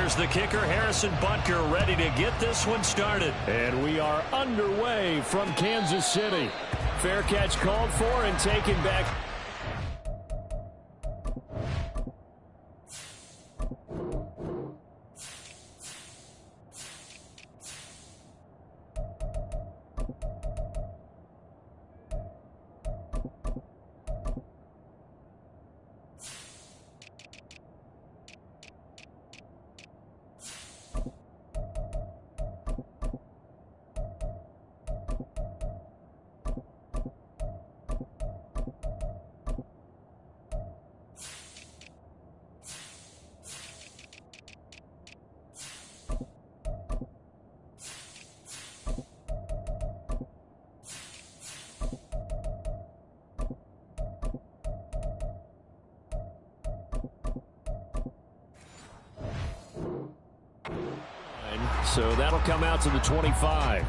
Here's the kicker, Harrison Butker, ready to get this one started. And we are underway from Kansas City. Fair catch called for and taken back. So that'll come out to the 25.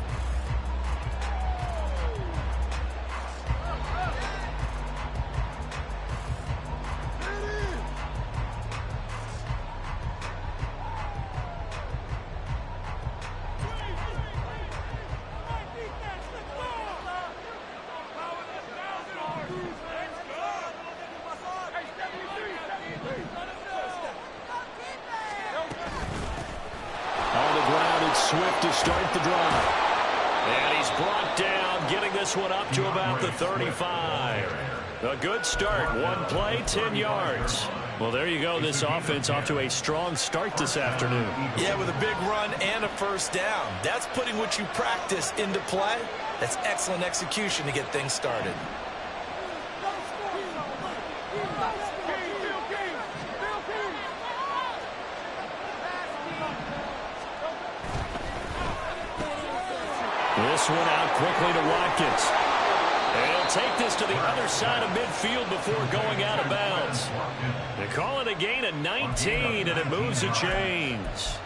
Swift to start the drive. And he's brought down, getting this one up to about the 35. A good start. One play, 10 yards. Well, there you go. This offense off to a strong start this afternoon. Yeah, with a big run and a first down. That's putting what you practice into play. That's excellent execution to get things started. This one out quickly to Watkins. And he'll take this to the other side of midfield before going out of bounds. They call it a gain of 19, and it moves the chains.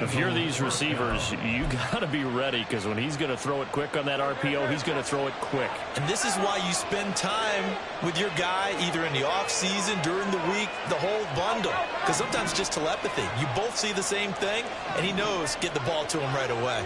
If you're these receivers, you got to be ready, because when he's going to throw it quick on that RPO, he's going to throw it quick. And this is why you spend time with your guy either in the offseason, during the week, the whole bundle. Because sometimes just telepathy. You both see the same thing, and he knows get the ball to him right away.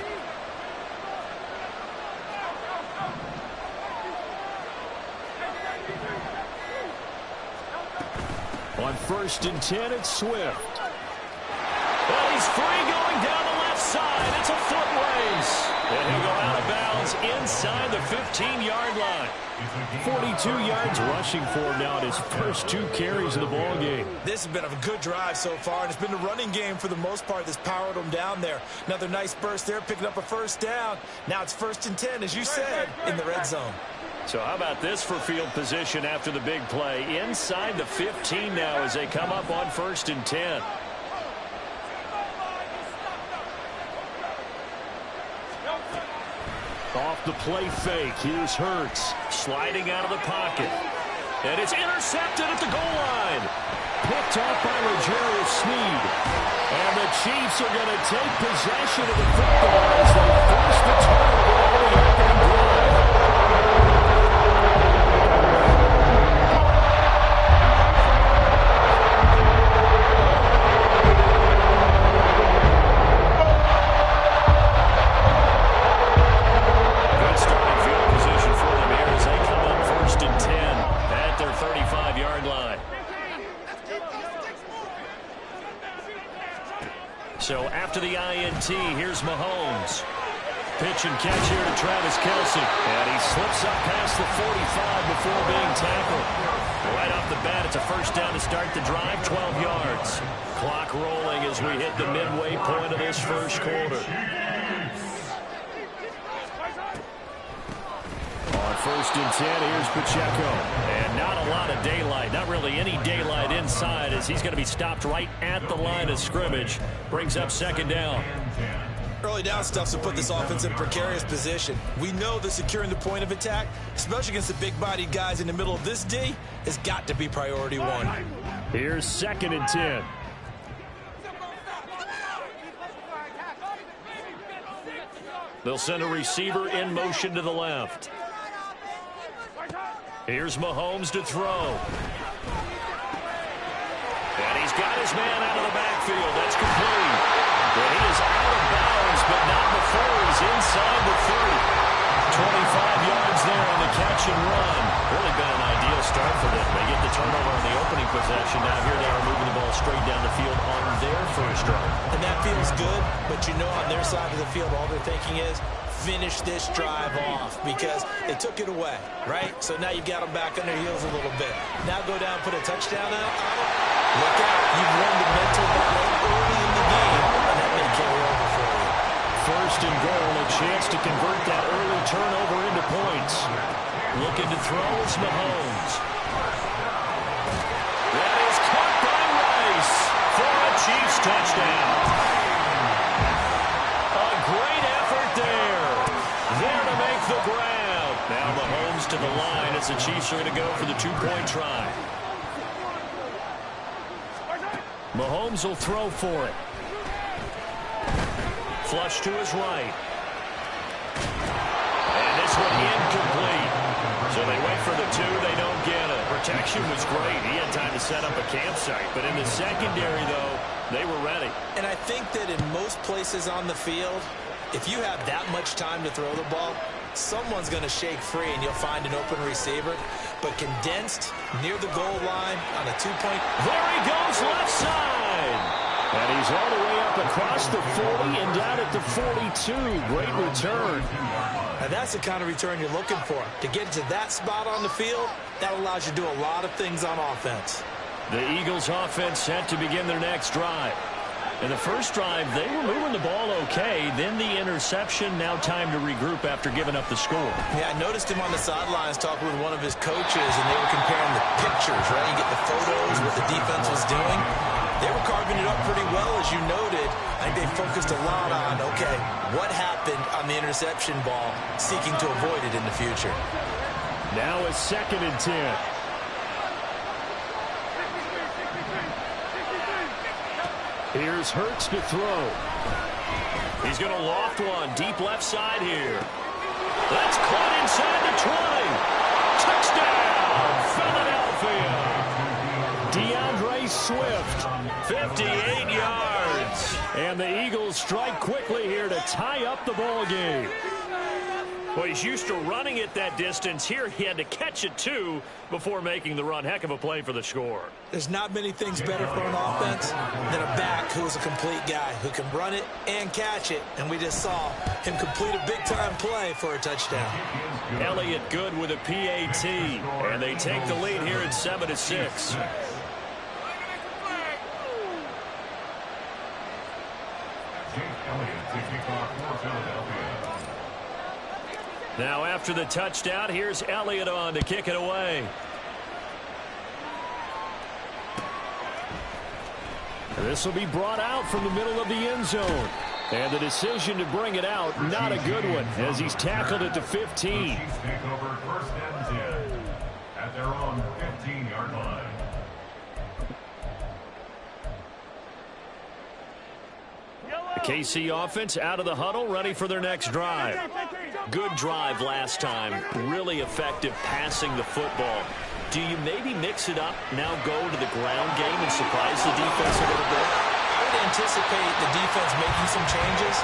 On 1st and 10, it's Swift. Well, he's free going down the left side. It's a foot race. And he'll go out of bounds inside the 15-yard line. 42 yards rushing for him now in his first 2 carries of the ball game. This has been a good drive so far, and it's been the running game for the most part that's powered him down there. Another nice burst there, picking up a first down. Now it's 1st and 10, as you said, in the red zone. So how about this for field position after the big play? Inside the 15 now as they come up on 1st and 10. Off the play fake, here's Hurts. Sliding out of the pocket. And it's intercepted at the goal line. Picked off by Rogerio Sneed. And the Chiefs are going to take possession of the football as they force the turnover on the opening drive. So after the INT, here's Mahomes. Pitch and catch here to Travis Kelce. And he slips up past the 45 before being tackled. Right off the bat, it's a first down to start the drive, 12 yards. Clock rolling as we hit the midway point of this first quarter. On 1st and 10, here's Pacheco. And not a lot of daylight, not really any daylight inside, as he's going to be stopped right at the line of scrimmage. Brings up 2nd down. Early down stuff to put this offense in precarious position. We know that securing the point of attack, especially against the big-bodied guys in the middle of this D, has got to be priority 1. Here's 2nd and 10. They'll send a receiver in motion to the left. Here's Mahomes to throw. And he's got his man out of the backfield. That's complete. But he is out of bounds, but not before he's inside the 30. 25 yards there on the catch and run. Really been an ideal start for them. They get the turnover on the opening possession. Now here they are moving the ball straight down the field on their first drive. And that feels good, but you know on their side of the field all they're thinking is finish this drive off because they took it away, right? So now you've got them back on their heels a little bit. Now go down, put a touchdown out. Look out. You've won the mental battle early in the game, and that may carry over for you. First and goal, a chance to convert that early turnover into points. Looking to throw is Mahomes. That is caught by Rice for a Chiefs touchdown. A great effort there. There to make the grab. Now Mahomes to the line as the Chiefs are going to go for the two-point try. Mahomes will throw for it. Flush to his right. And this one incomplete. So they wait for the two. They don't get it. Protection was great. He had time to set up a campsite. But in the secondary, though, they were ready. And I think that in most places on the field, if you have that much time to throw the ball, someone's going to shake free and you'll find an open receiver. But condensed near the goal line on a two-point. There he goes left side. And he's all the way up across the 40 and down at the 42. Great return. Now that's the kind of return you're looking for. To get to that spot on the field, that allows you to do a lot of things on offense. The Eagles offense set to begin their next drive. In the first drive, they were moving the ball okay. Then the interception. Now time to regroup after giving up the score. Yeah, I noticed him on the sidelines talking with one of his coaches, and they were comparing the pictures, right? You get the photos, what the defense was doing. They were carving it up pretty well, as you noted. I think they focused a lot on, okay, what happened on the interception ball, seeking to avoid it in the future. Now a 2nd and 10. Here's Hurts to throw. He's going to loft one deep left side here. That's caught inside the 20. Touchdown, Philadelphia. DeAndre Swift. 58 yards. And the Eagles strike quickly here to tie up the ball game. Well, he's used to running it that distance. Here he had to catch it, too, before making the run. Heck of a play for the score. There's not many things better for an offense than a back who's a complete guy who can run it and catch it. And we just saw him complete a big-time play for a touchdown. Elliott good with a PAT. And they take the lead here at 7-6. Now after the touchdown, here's Elliott on to kick it away. This will be brought out from the middle of the end zone. And the decision to bring it out, not a good one, as he's tackled at the 15. Take over 1st and 10 at their own 15-yard line. The KC offense out of the huddle, ready for their next drive. Good drive last time. Really effective passing the football. Do you maybe mix it up, now go to the ground game and surprise the defense a little bit? I would anticipate the defense making some changes,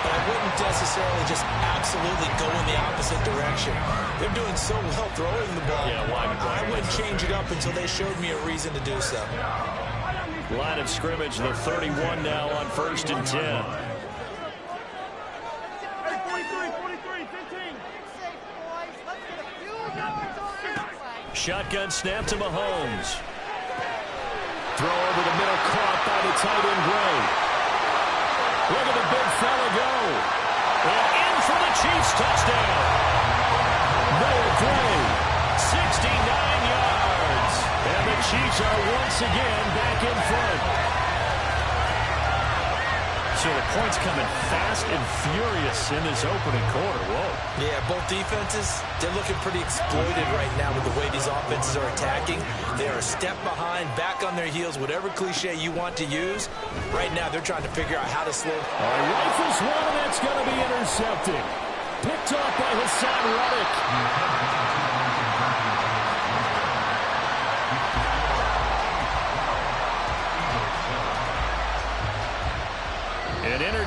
but I wouldn't necessarily just absolutely go in the opposite direction. They're doing so well throwing the ball. Yeah, why I wouldn't change it up until they showed me a reason to do so. Line of scrimmage, the 31 now on 1st and 10. Shotgun snap to Mahomes. Throw over the middle, caught by the tight end Gray. Look at the big fella go. And in for the Chiefs touchdown. Noah Gray. 69 yards. And the Chiefs are once again back in front. So the points coming fast and furious in this opening quarter. Whoa. Yeah, both defenses, they're looking pretty exploited right now with the way these offenses are attacking. They are a step behind, back on their heels, whatever cliche you want to use. Right now, they're trying to figure out how to slow. Rifles one, and that's going to be intercepted. Picked off by Hassan Reddick.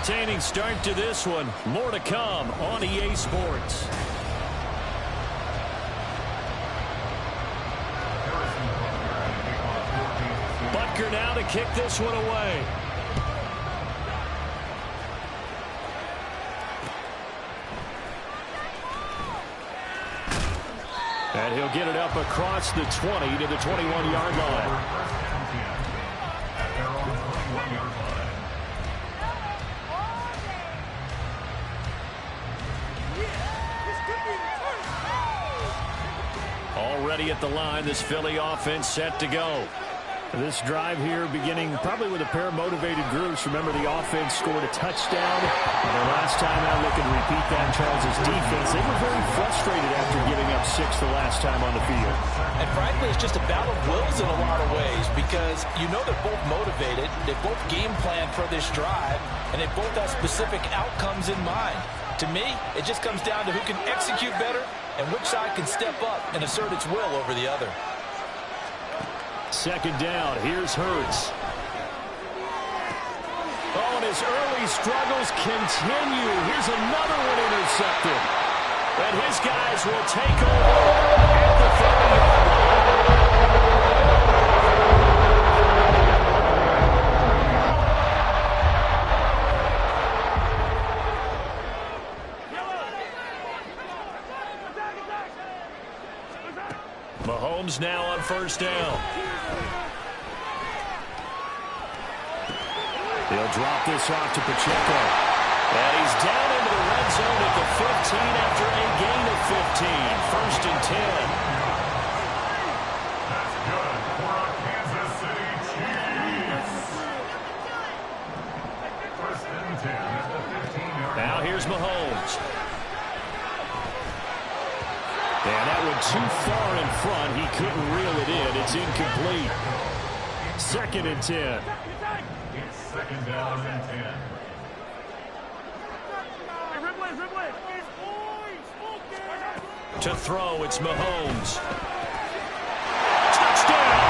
entertaining start to this one. More to come on EA Sports. Butker now to kick this one away. And he'll get it up across the 20 to the 21-yard line. Already at the line, this Philly offense set to go. This drive here beginning probably with a pair of motivated groups. Remember, the offense scored a touchdown. And their last time out, looking to repeat that, Charles' defense. They were very frustrated after giving up 6 the last time on the field. And frankly, it's just a battle of wills in a lot of ways because you know they're both motivated. They both game plan for this drive, and they both have specific outcomes in mind. To me, it just comes down to who can execute better and which side can step up and assert its will over the other. Second down, here's Hurts. Oh, and his early struggles continue. Here's another one intercepted. And his guys will take over at the 30-yard line. Mahomes now on first down. He'll drop this off to Pacheco. And he's down into the red zone at the 15 after a gain of 15. First and 10. That's good for our Kansas City Chiefs. First and 10 at the 15-yard line. Now here's Mahomes. And that one too far in front. He couldn't reel it in. It's incomplete. Second and 10. It's second down and 10. To throw, it's Mahomes. Touchdown!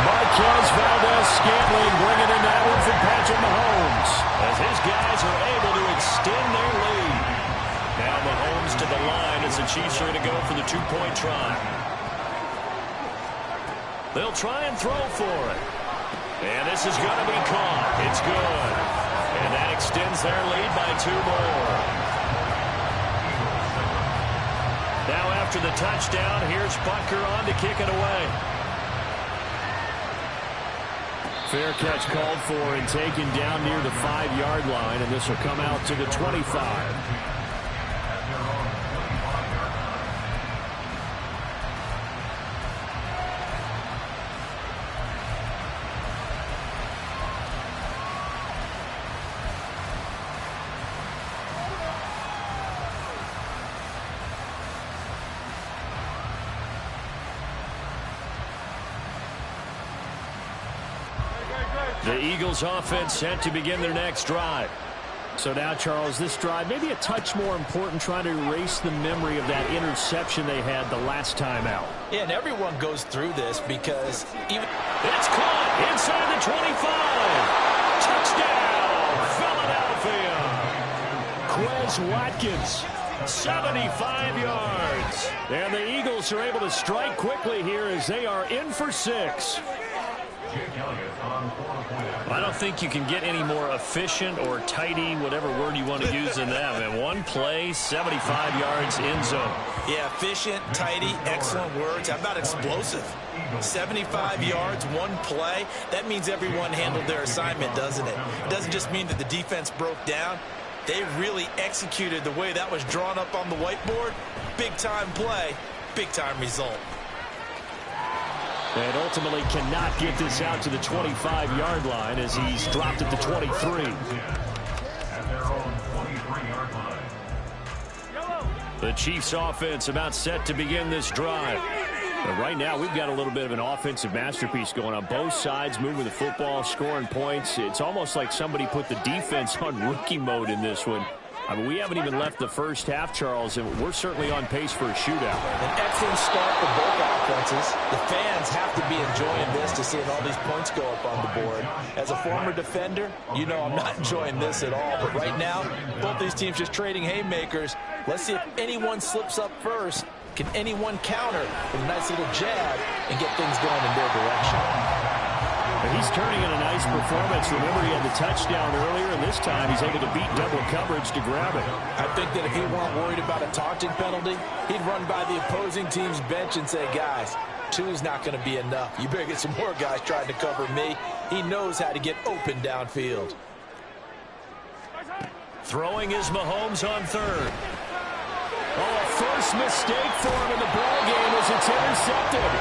Marquez Valdez-Scantling bringing in that one from Patrick Mahomes. As his guys are able to extend their lead. Now Mahomes to the line as the Chiefs are going to go for the two-point try. They'll try and throw for it. And this is going to be caught. It's good. And that extends their lead by 2 more. Now after the touchdown, here's Butker on to kick it away. Fair catch called for and taken down near the 5-yard line, and this will come out to the 25. The Eagles offense set to begin their next drive. So now, Charles, this drive maybe a touch more important, trying to erase the memory of that interception they had the last time out. Yeah, and everyone goes through this because even... It's caught inside the 25. Touchdown, Philadelphia. Quez Watkins, 75 yards. And the Eagles are able to strike quickly here as they are in for 6. I don't think you can get any more efficient or tidy, whatever word you want to use in that. And one play, 75 yards in zone. Yeah, efficient, tidy, excellent words. How about explosive? 75 yards, one play. That means everyone handled their assignment, doesn't it? It doesn't just mean that the defense broke down. They really executed the way that was drawn up on the whiteboard. Big-time play, big-time result. And ultimately cannot get this out to the 25-yard line as he's dropped at the 23. At their own 23-yard line. The Chiefs offense about set to begin this drive. But right now we've got a little bit of an offensive masterpiece going on. Both sides moving the football, scoring points. It's almost like somebody put the defense on rookie mode in this one. I mean, we haven't even left the first half, Charles, and we're certainly on pace for a shootout. An excellent start for both offenses. The fans have to be enjoying this to seeing all these points go up on the board. As a former defender, you know I'm not enjoying this at all. But right now, both these teams just trading haymakers. Let's see if anyone slips up first. Can anyone counter with a nice little jab and get things going in their direction? And he's turning in a nice performance. Remember, he had the touchdown earlier, and this time he's able to beat double coverage to grab it. I think that if he weren't worried about a taunting penalty, he'd run by the opposing team's bench and say, guys, 2's not going to be enough. You better get some more guys trying to cover me. He knows how to get open downfield. Throwing is Mahomes on third. Oh, a first mistake for him in the ball game as it's intercepted.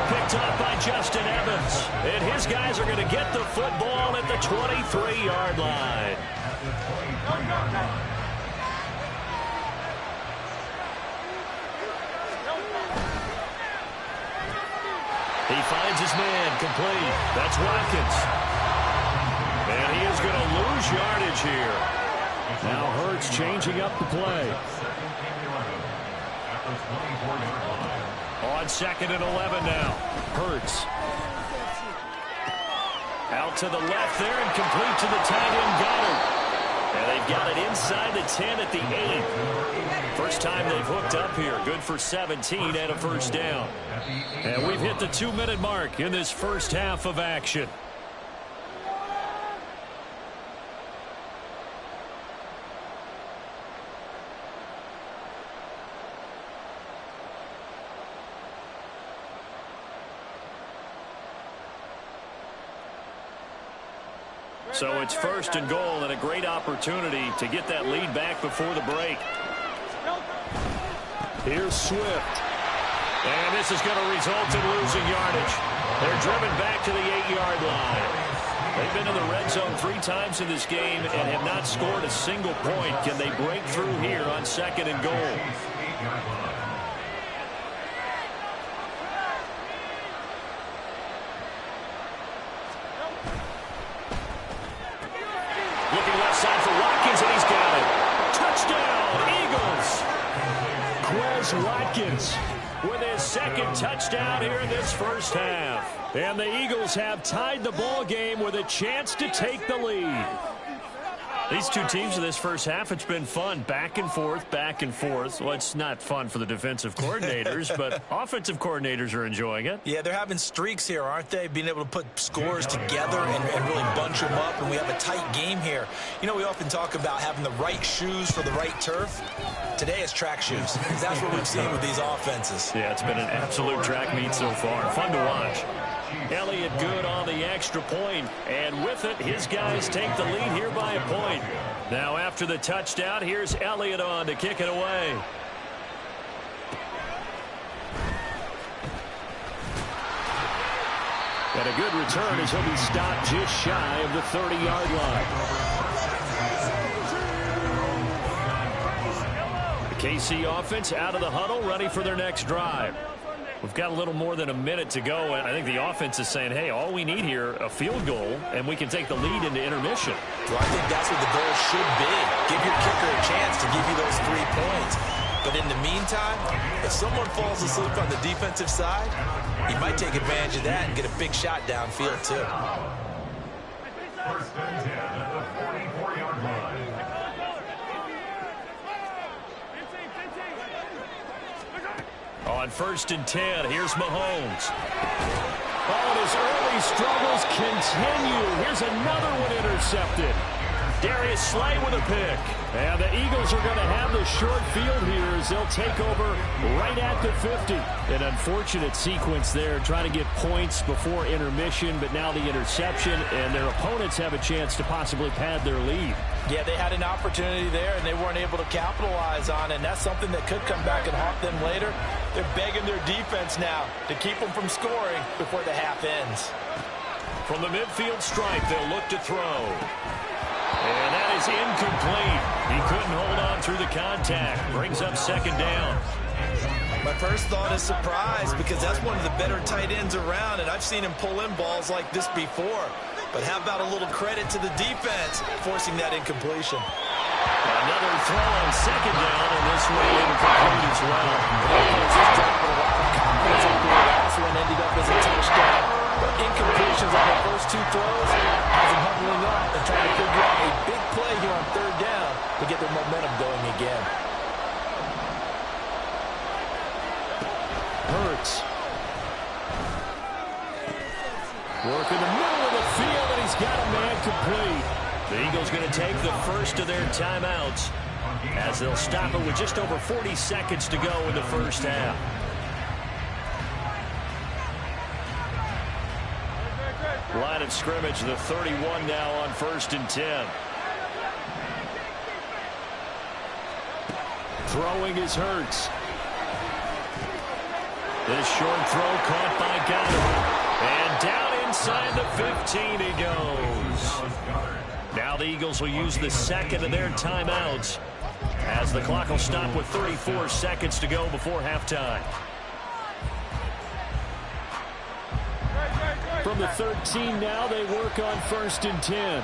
Picked up by Justin Evans. And his guys are going to get the football at the 23-yard line. He finds his man complete. That's Watkins. And he is going to lose yardage here. Now Hurts changing up the play. On 2nd and 11 now. Hurts. Out to the left there and complete to the tight end Goddard. And they've got it inside the 10 at the 8. First time they've hooked up here. Good for 17 and a first down. And we've hit the 2-minute mark in this first half of action. So it's 1st and goal and a great opportunity to get that lead back before the break. Here's Swift. And this is going to result in losing yardage. They're driven back to the 8-yard line. They've been in the red zone 3 times in this game and have not scored a single point. Can they break through here on 2nd and goal? Looking left side for Watkins, and he's got it. Touchdown, Eagles. Quez Watkins With his 2nd touchdown here in this first half. And the Eagles have tied the ball game with a chance to take the lead. These two teams in this first half, it's been fun. Back and forth, back and forth. Well, it's not fun for the defensive coordinators, but offensive coordinators are enjoying it. Yeah, they're having streaks here, aren't they? Being able to put scores together and really bunch them up, and we have a tight game here. You know, we often talk about having the right shoes for the right turf. Today it's track shoes. That's what we've seen with these offenses. Yeah, it's been an absolute track meet so far. Fun to watch. Elliott good on the extra point, and with it, his guys take the lead here by a point. Now after the touchdown, here's Elliott on to kick it away. And a good return as he'll be stopped just shy of the 30-yard line. The KC offense out of the huddle, ready for their next drive. We've got a little more than a minute to go, and I think the offense is saying, hey, all we need here, a field goal, and we can take the lead into intermission. Well, I think that's what the goal should be. Give your kicker a chance to give you those 3 points. But in the meantime, if someone falls asleep on the defensive side, he might take advantage of that and get a big shot downfield, too. 1st and 10 at the 44-yard line. On 1st and 10, here's Mahomes. Oh, and his early struggles continue. Here's another one intercepted. Darius Slay with a pick. And the Eagles are going to have the short field here as they'll take over right at the 50. An unfortunate sequence there, trying to get points before intermission, but now the interception, and their opponents have a chance to possibly pad their lead. Yeah, they had an opportunity there, and they weren't able to capitalize on it, and that's something that could come back and haunt them later. They're begging their defense now to keep them from scoring before the half ends. From the midfield stripe, they'll look to throw. And that is incomplete. He couldn't hold on through the contact. Brings up 2nd down. My first thought is surprise, because that's one of the better tight ends around, and I've seen him pull in balls like this before. But how about a little credit to the defense forcing that incompletion? Another throw on second down, and this way incomplete as well. Just dropping a lot of confidence after the last one ended up as a touchdown. But incompletions on the first two throws has them huddling up and trying to figure out a big play here on third down to get their momentum going again. Hurts. Work in the middle of the field, and he's got a man complete. The Eagles going to take the first of their timeouts as they'll stop it with just over 40 seconds to go in the first half. Line of scrimmage, the 31 now on 1st and 10. Throwing is Hurts. This short throw caught by Goddard. And down inside the 15 he goes. Now the Eagles will use the second of their timeouts as the clock will stop with 34 seconds to go before halftime. From the 13 now, they work on 1st and 10.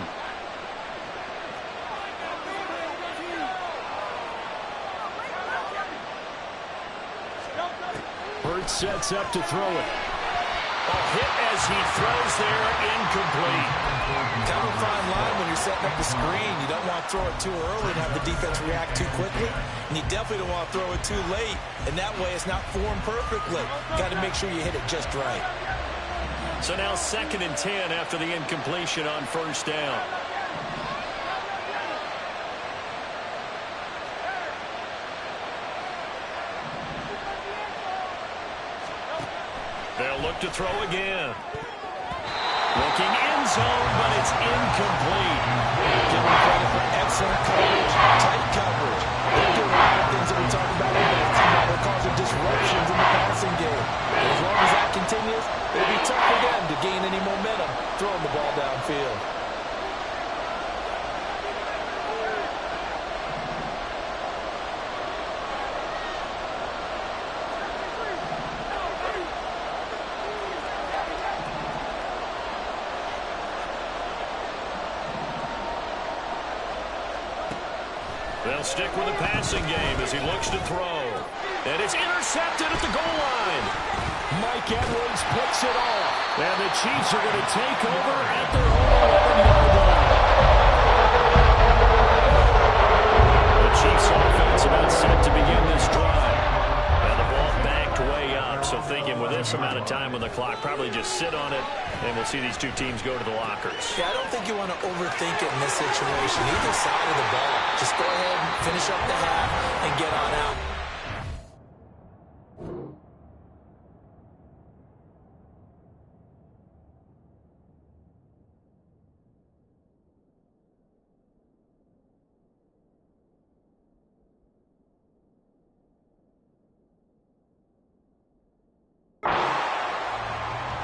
Hurts sets up to throw it. A hit as he throws there, incomplete. Kind of a fine line when you're setting up the screen. You don't want to throw it too early and have the defense react too quickly. And you definitely don't want to throw it too late. And that way it's not formed perfectly. Got to make sure you hit it just right. So now 2nd and 10 after the incompletion on 1st down. They'll look to throw again. Looking end zone, but it's incomplete. Give them credit for excellent coverage, tight coverage. They're doing a lot of things that we talked about earlier. They're causing disruptions in the passing game. And as long as that continues, it'll be tough for them to gain any momentum throwing the ball downfield. They'll stick with the passing game as he looks to throw. And it's intercepted at the goal line. Mike Edwards picks it off. And the Chiefs are going to take over at their own 11-yard line. The Chiefs offense about set to begin this drive. And the ball backed way up. So thinking with this amount of time on the clock, probably just sit on it, and we'll see these two teams go to the lockers. Yeah, I don't think you want to overthink it in this situation. Either side of the ball. Just go ahead and finish up the half and get on out.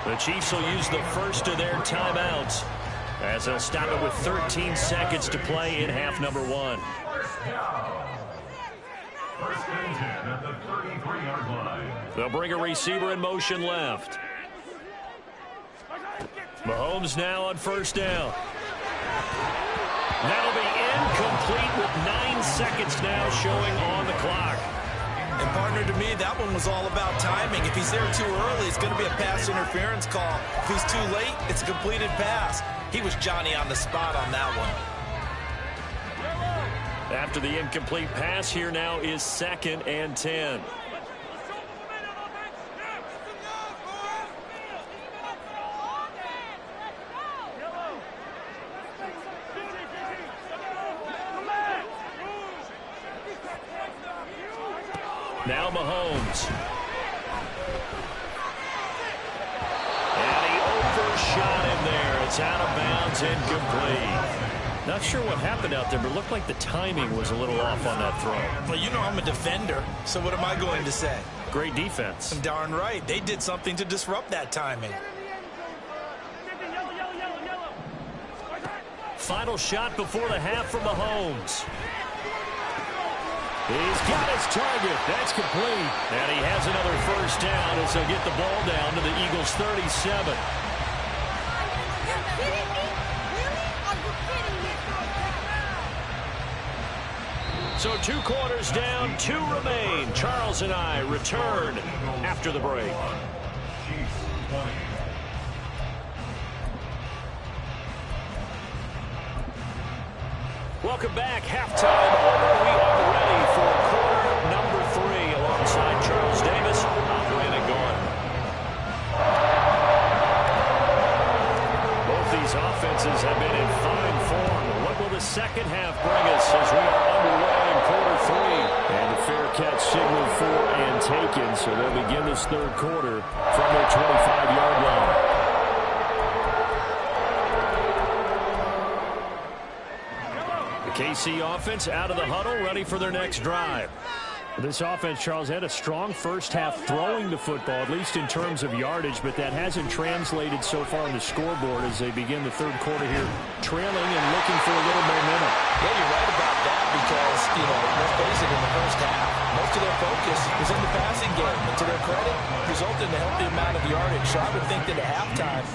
The Chiefs will use the first of their timeouts as they'll stop it with 13 seconds to play in half number 1. First and 10 at the 33-yard line. They'll bring a receiver in motion left. Mahomes now on 1st down. That'll be incomplete with 9 seconds now showing on the clock. And partner, to me, that one was all about timing. If he's there too early, it's going to be a pass interference call. If he's too late, it's a completed pass. He was Johnny on the spot on that one. After the incomplete pass, here now is 2nd and 10. Now Mahomes. And he overshot him there. It's out of bounds, incomplete. Not sure what happened out there, but it looked like the timing was a little off on that throw. Well, you know I'm a defender, so what am I going to say? Great defense. Darn right. They did something to disrupt that timing. Final shot before the half from Mahomes. He's got his target. That's complete. And he has another first down as they'll get the ball down to the Eagles' 37. So 2 quarters down, 2 remain. Charles and I return after the break. Welcome back. Halftime over. We are ready for quarter number 3 alongside Charles Davis. I'm Brandon Gaudin. Both these offenses have been in fine form. What will the second half bring us as we are underway in quarter 3? And the fair catch signal for and taken, so they'll begin this third quarter from their 25-yard line. KC offense out of the huddle, ready for their next drive. This offense, Charles, had a strong first half throwing the football, at least in terms of yardage, but that hasn't translated so far on the scoreboard as they begin the third quarter here, trailing and looking for a little momentum. Yeah, you're right about that because, let's face it, in the first half, most of their focus was in the passing game. And to their credit, resulted in a healthy amount of yardage. So I would think that at halftime,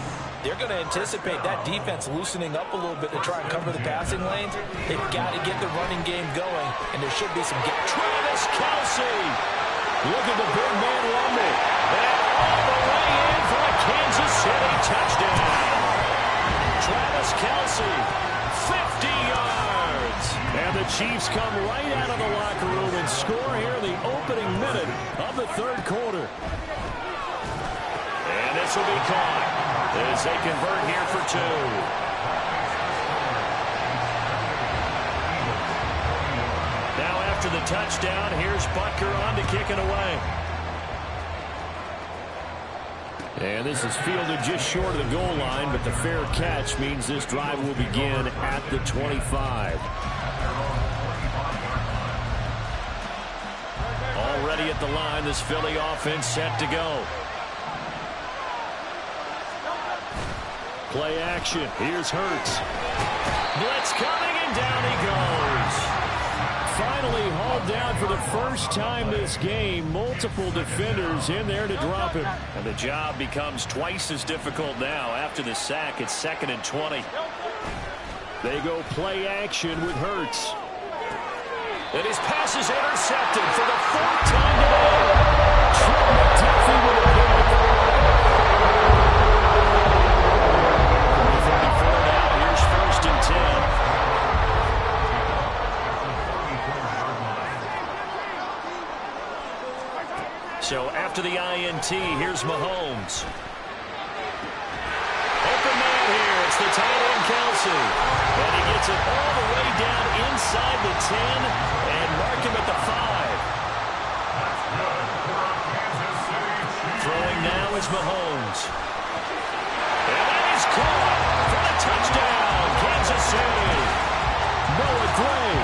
they're going to anticipate that defense loosening up a little bit to try and cover the passing lanes. They've got to get the running game going, and there should be some Travis Kelce! Look at the big man rumble. And all the way in for a Kansas City touchdown. Travis Kelce, 50 yards. And the Chiefs come right out of the locker room and score here in the opening minute of the third quarter. And this will be caught as they convert here for 2. Now after the touchdown, here's Butker on to kick it away. And this is fielded just short of the goal line, but the fair catch means this drive will begin at the 25. Already at the line, this Philly offense set to go. Play action. Here's Hurts. Blitz coming, and down he goes. Finally hauled down for the first time this game. Multiple defenders in there to drop him. And the job becomes twice as difficult now. After the sack, it's 2nd and 20. They go play action with Hurts. And his pass is intercepted for the 4th time today. Trent McDuffie with a pick. Here's 1st and 10. So after the INT, here's Mahomes. Open man here. It's the tight end, Kelce. And he gets it all the way down inside the 10 and mark him at the 5. Throwing now is Mahomes. And that is caught for the touchdown, Kansas City. Noah Gray.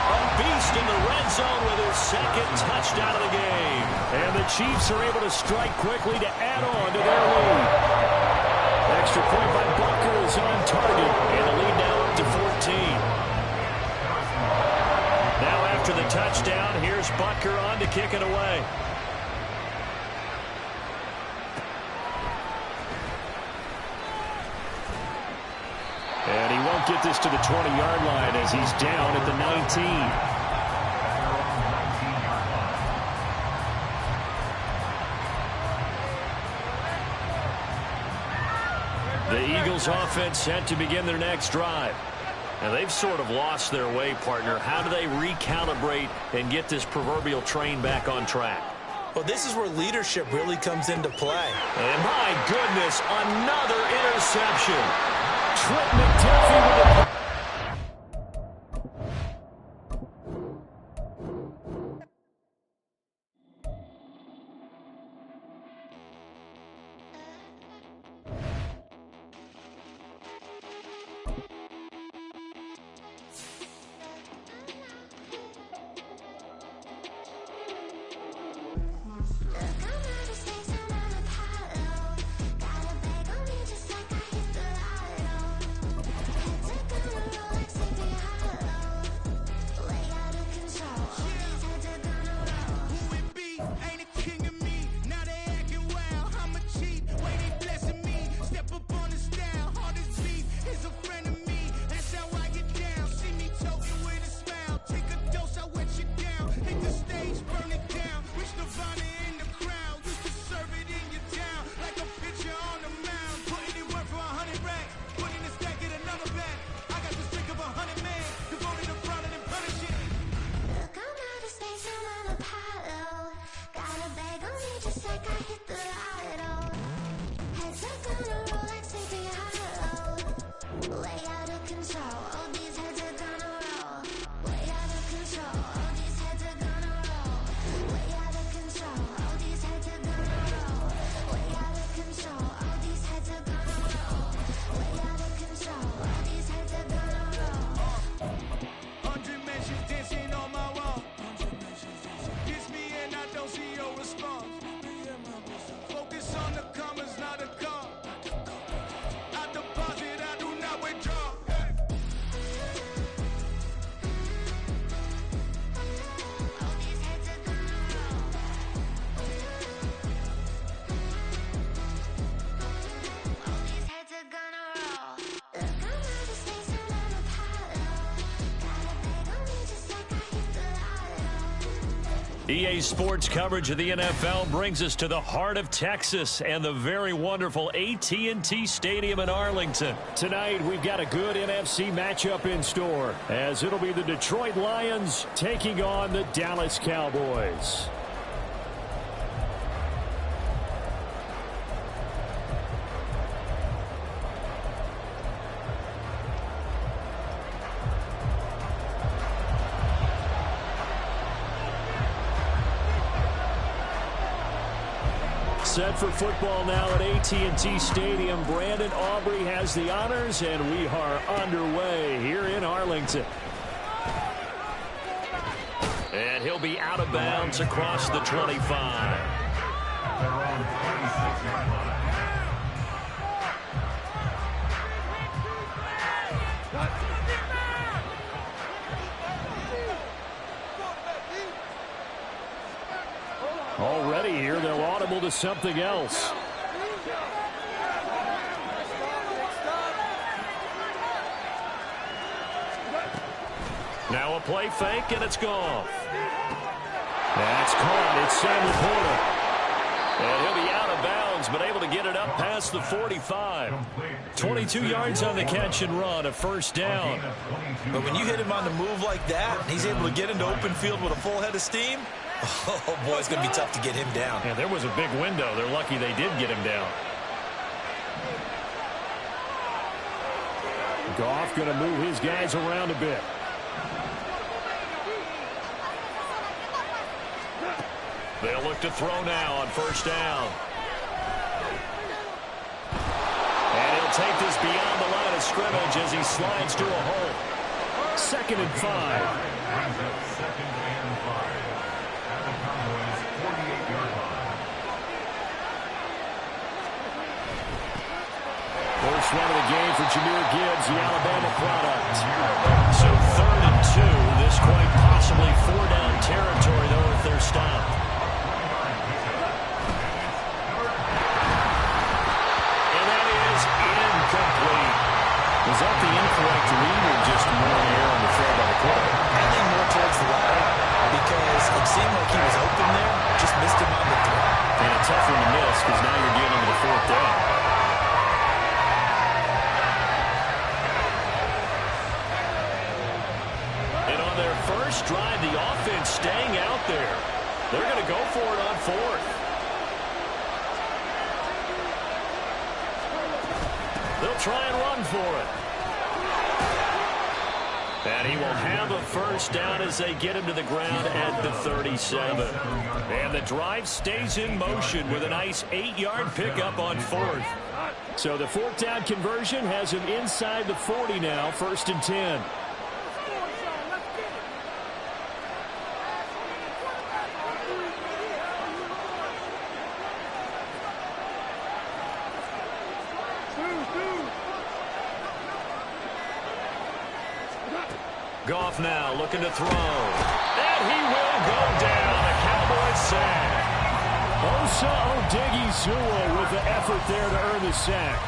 A beast in the red zone with his 2nd touchdown of the game. And the Chiefs are able to strike quickly to add on to their lead. Extra point by Butker is on target. And the lead now up to 14. Now after the touchdown, here's Butker on to kick it away. And he won't get this to the 20-yard line as he's down at the 19. The Eagles offense set to begin their next drive. Now they've sort of lost their way, partner. How do they recalibrate and get this proverbial train back on track? Well, this is where leadership really comes into play. And my goodness, another interception. Trent McDuffie with a... EA Sports coverage of the NFL brings us to the heart of Texas and the very wonderful AT&T Stadium in Arlington. Tonight, we've got a good NFC matchup in store, as it'll be the Detroit Lions taking on the Dallas Cowboys. Set for football now at AT&T Stadium. Brandon Aubrey has the honors, and we are underway here in Arlington. And he'll be out of bounds across the 25. Already here, they'll audible to something else. Now a play fake, and it's gone. That's caught. It's Sam Laporta. And he'll be out of bounds, but able to get it up past the 45. 22 yards on the catch and run, a first down. But when you hit him on the move like that, and he's able to get into open field with a full head of steam, oh, boy, it's going to be tough to get him down. Yeah, there was a big window. They're lucky they did get him down. Goff going to move his guys around a bit. They'll look to throw now on first down. And he'll take this beyond the line of scrimmage as he slides to a hole. 2nd and 5. First run of the game for Jahmyr Gibbs, the Alabama product. So 3rd and 2. This quite possibly 4-down territory, though, if they're stopped. And that is incomplete. Was that the incorrect read or just more air on the throw by the quarterback? I lean more towards the latter because it seemed like he was open there, just missed him on the throw. And a tough one to miss because now you're dealing with a 4th down. First drive, the offense staying out there. They're going to go for it on 4th. They'll try and run for it. And he will have a first down as they get him to the ground at the 37. And the drive stays in motion with a nice 8-yard pickup on 4th. So the 4th down conversion has him inside the 40 now, 1st and 10. Goff now looking to throw. And he will go down. A Cowboys sack. Osa Odighizuwa with the effort there to earn the sack.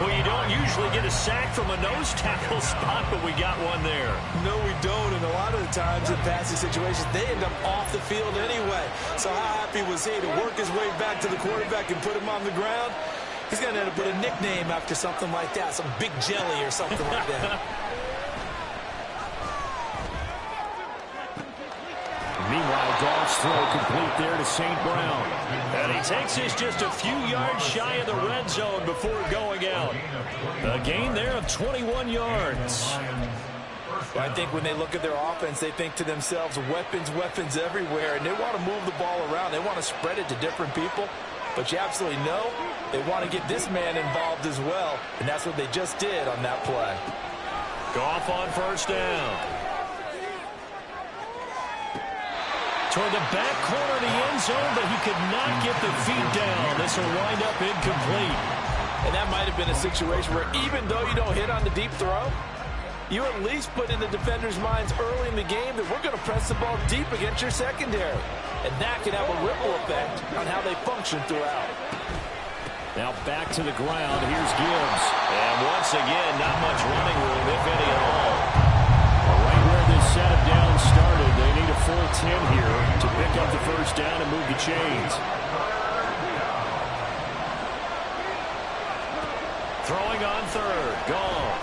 Well, you don't usually get a sack from a nose tackle spot, but we got one there. No, we don't, and a lot of the times in passing situations, they end up off the field anyway. So how happy was he to work his way back to the quarterback and put him on the ground? He's going to end up with a nickname after something like that, some Big Jelly or something like that. Meanwhile, Goff's throw complete there to St. Brown. And he takes this just a few yards shy of the red zone before going out. A gain there of 21 yards. I think when they look at their offense, they think to themselves, weapons, weapons everywhere, and they want to move the ball around. They want to spread it to different people. But you absolutely know they want to get this man involved as well, and that's what they just did on that play. Goff on first down. Toward the back corner of the end zone, but he could not get the feet down. This will wind up incomplete. And that might have been a situation where even though you don't hit on the deep throw, you at least put in the defenders' minds early in the game that we're going to press the ball deep against your secondary. And that can have a ripple effect on how they function throughout. Now back to the ground. Here's Gibbs. And once again, not much running room, if any at all. Right where this set of downs started, they need a full 10 here to pick up the first down and move the chains. Throwing on third. Goff.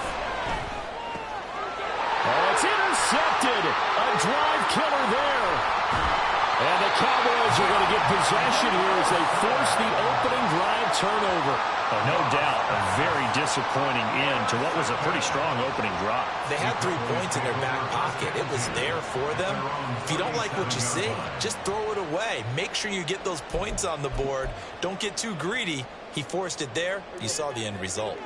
Oh, it's intercepted. A drive killer there. And the Cowboys are going to get possession here as they force the opening drive turnover. Oh, no doubt, a very disappointing end to what was a pretty strong opening drive. They had 3 points in their back pocket. It was there for them. If you don't like what you see, just throw it away. Make sure you get those points on the board. Don't get too greedy. He forced it there. You saw the end result.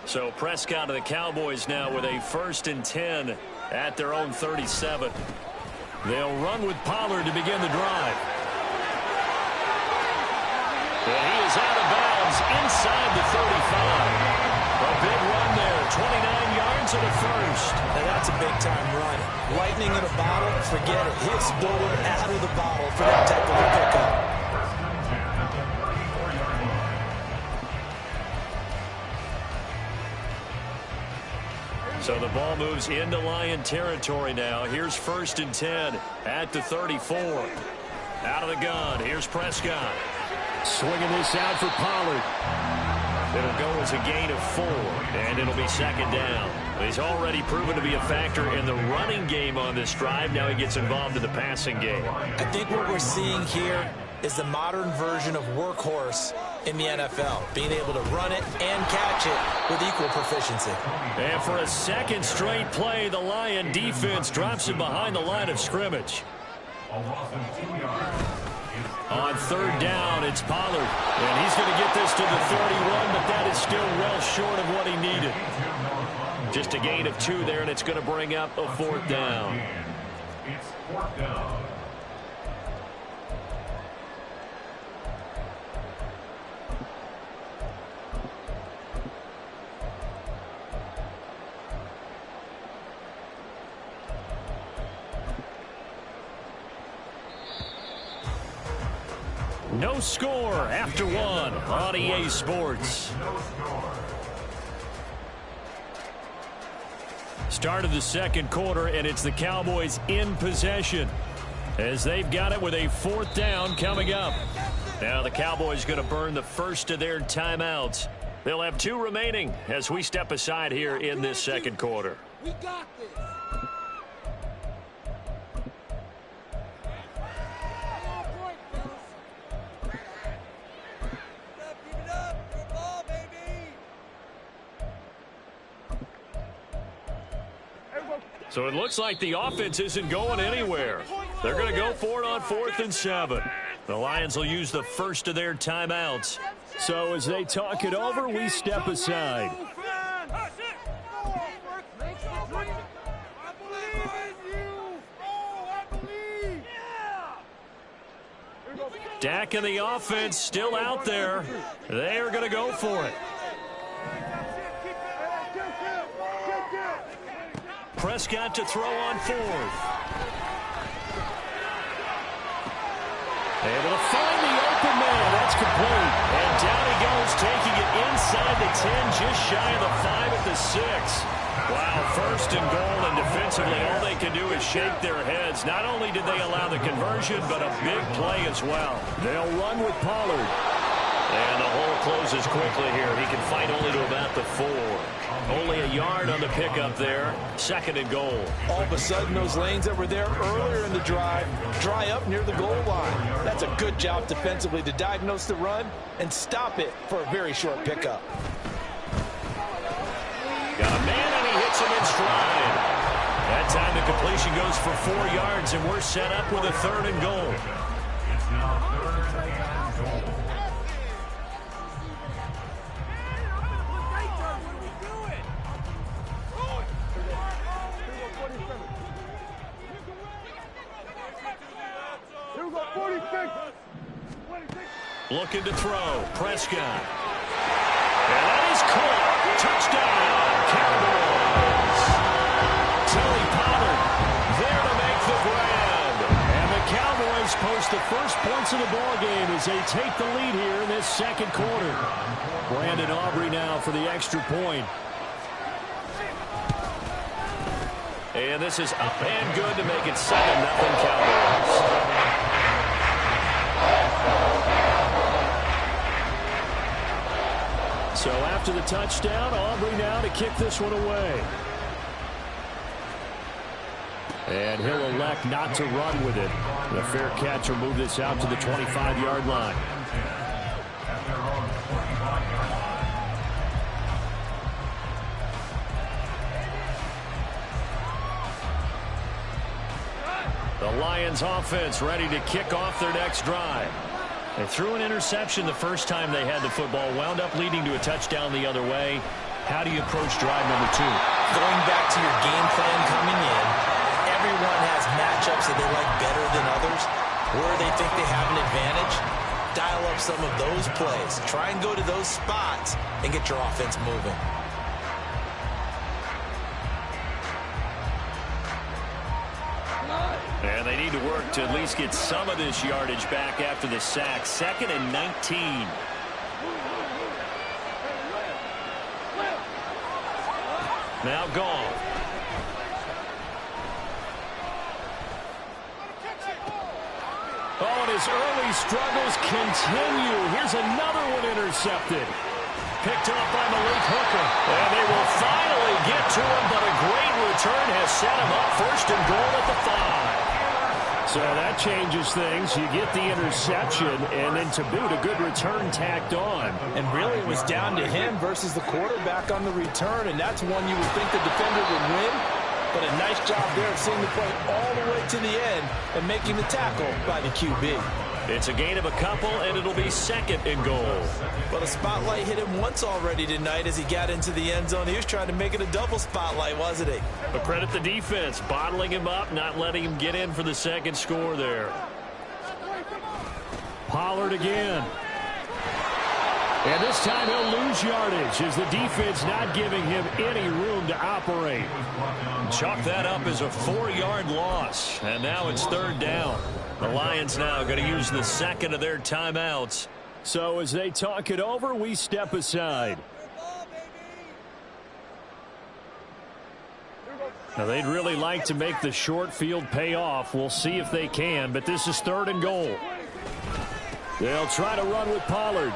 So Prescott of the Cowboys now with a 1st and 10 at their own 37. They'll run with Pollard to begin the drive. And he is out of bounds inside the 35. A big run there, 29 yards and a first. Now that's a big-time run. Lightning in a bottle, forget it. He exploded out of the bottle for that type of a pickup. So the ball moves into Lion territory now. Here's 1st and 10 at the 34. Out of the gun. Here's Prescott. Swinging this out for Pollard. It'll go as a gain of 4, and it'll be 2nd down. He's already proven to be a factor in the running game on this drive. Now he gets involved in the passing game. I think what we're seeing here is the modern version of workhorse in the NFL, being able to run it and catch it with equal proficiency. And for a 2nd straight play, the Lion defense drops him behind the line of scrimmage. On 3rd down, it's Pollard. And he's going to get this to the 31, but that is still well short of what he needed. Just a gain of 2 there, and it's going to bring up a 4th down. It's 4th down. No score after 1 on EA Sports. Start of the 2nd quarter, and it's the Cowboys in possession as they've got it with a 4th down coming up. Now the Cowboys going to burn the first of their timeouts. They'll have 2 remaining as we step aside here in this 2nd quarter. We got this. So it looks like the offense isn't going anywhere. They're going to go for it on 4th and 7. The Lions will use the first of their timeouts. So as they talk it over, we step aside. Dak and the offense still out there. They are going to go for it. Prescott to throw on 4th. Able to find the open man. That's complete. And down he goes, taking it inside the 10, just shy of the 5 at the 6. Wow, 1st and goal, and defensively all they can do is shake their heads. Not only did they allow the conversion, but a big play as well. They'll run with Pollard. And the hole closes quickly here. He can fight only to about the 4. Only a yard on the pickup there. 2nd and goal. All of a sudden, those lanes that were there earlier in the drive dry up near the goal line. That's a good job defensively to diagnose the run and stop it for a very short pickup. Got a man, and he hits him in stride. That time the completion goes for 4 yards, and we're set up with a 3rd and goal. It's now 3rd and goal. Looking to throw. Prescott. And that is caught. Touchdown, Cowboys. Tony Pollard there to make the grab. And the Cowboys post the first points of the ball game as they take the lead here in this 2nd quarter. Brandon Aubrey now for the extra point. And this is up and good to make it 7-0 Cowboys. So after the touchdown, Aubrey now to kick this one away. And he'll elect not to run with it. The fair catch will move this out to the 25-yard line. The Lions offense ready to kick off their next drive. They threw an interception the first time they had the football, wound up leading to a touchdown the other way. How do you approach drive number 2? Going back to your game plan coming in, everyone has matchups that they like better than others. Where they think they have an advantage, dial up some of those plays. Try and go to those spots and get your offense moving. And they need to work to at least get some of this yardage back after the sack. 2nd and 19. Now gone. Oh, and his early struggles continue. Here's another one intercepted. Picked up by Malik Hooker. And they will finally get to him, but a great return has set him up 1st and goal at the 5. So that changes things. You get the interception, and then to boot, a good return tacked on. And really, it was down to him versus the quarterback on the return, and that's one you would think the defender would win. But a nice job there of seeing the play all the way to the end and making the tackle by the QB. It's a gain of a couple, and it'll be 2nd and goal. But a spotlight hit him once already tonight as he got into the end zone. He was trying to make it a double spotlight, wasn't he? But credit the defense, bottling him up, not letting him get in for the 2nd score there. Pollard again. And this time he'll lose yardage as the defense not giving him any room to operate. Chalk that up as a 4-yard loss. And now it's 3rd down. The Lions now going to use the 2nd of their timeouts. So as they talk it over, we step aside. Now they'd really like to make the short field pay off. We'll see if they can, but this is 3rd and goal. They'll try to run with Pollard.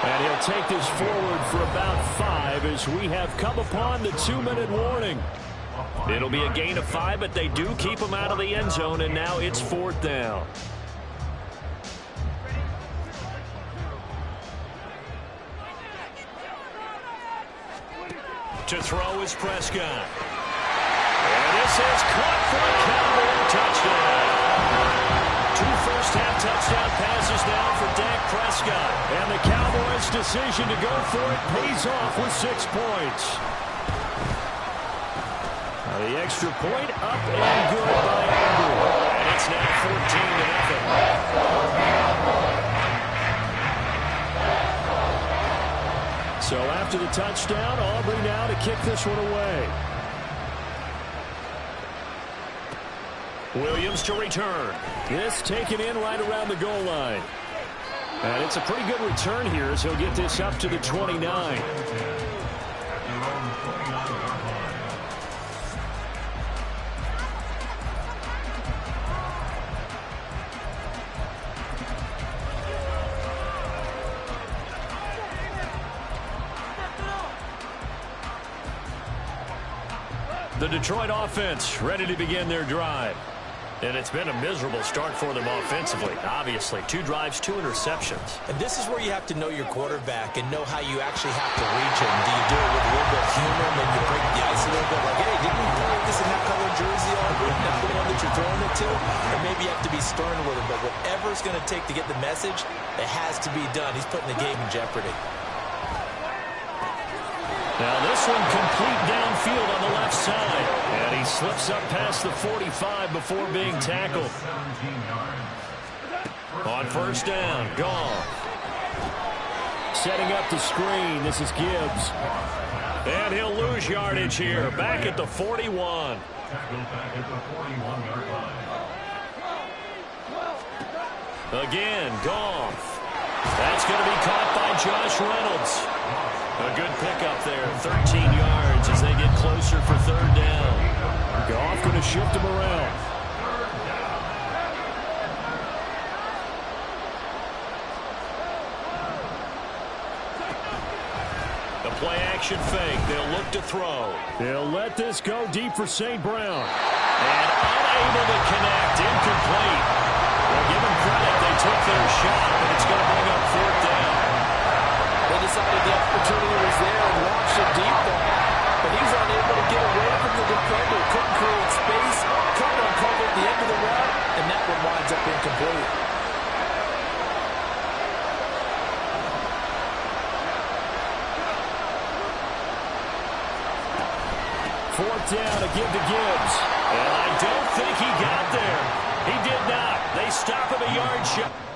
And he'll take this forward for about 5 as we have come upon the 2-minute warning. It'll be a gain of 5, but they do keep him out of the end zone, and now it's 4th down. To throw is Prescott. And this is caught for a Cowboy touchdown. 2 first-half touchdown passes now for Dak Prescott. And the Cowboys' decision to go for it pays off with 6 points. The extra point up and good by Andrew. And it's now 14-0. So after the touchdown, Aubrey now to kick this one away. Williams to return. This taken in right around the goal line. And it's a pretty good return here as he'll get this up to the 29. The Detroit offense ready to begin their drive. And it's been a miserable start for them offensively. Obviously, 2 drives, 2 interceptions. And this is where you have to know your quarterback and know how you actually have to reach him. Do you do it with a little bit of humor and then you break the ice a little bit? Like, hey, didn't we play this in that color jersey already? Not the one that you're throwing it to? Or maybe you have to be stern with him. But whatever it's going to take to get the message, it has to be done. He's putting the game in jeopardy. Now this one complete downfield on the left side. And he slips up past the 45 before being tackled. On 1st down, Goff. Setting up the screen, this is Gibbs. And he'll lose yardage here, back at the 41. Again, Goff. That's going to be caught by Josh Reynolds. A good pickup there, 13 yards as they get closer for third down. Goff going to shift him around. The play action fake. They'll look to throw. They'll let this go deep for St. Brown. And unable to connect. Incomplete. Well, give them credit. They took their shot, but it's going to bring up fourth down. They decided the opportunity was there and launched a deep ball. But he was unable to get away from the defender. Couldn't create space. Couldn't uncover at the end of the route. And that one winds up incomplete. Fourth down to give to Gibbs. And I don't think he got there. He did not. They stop him a yard short.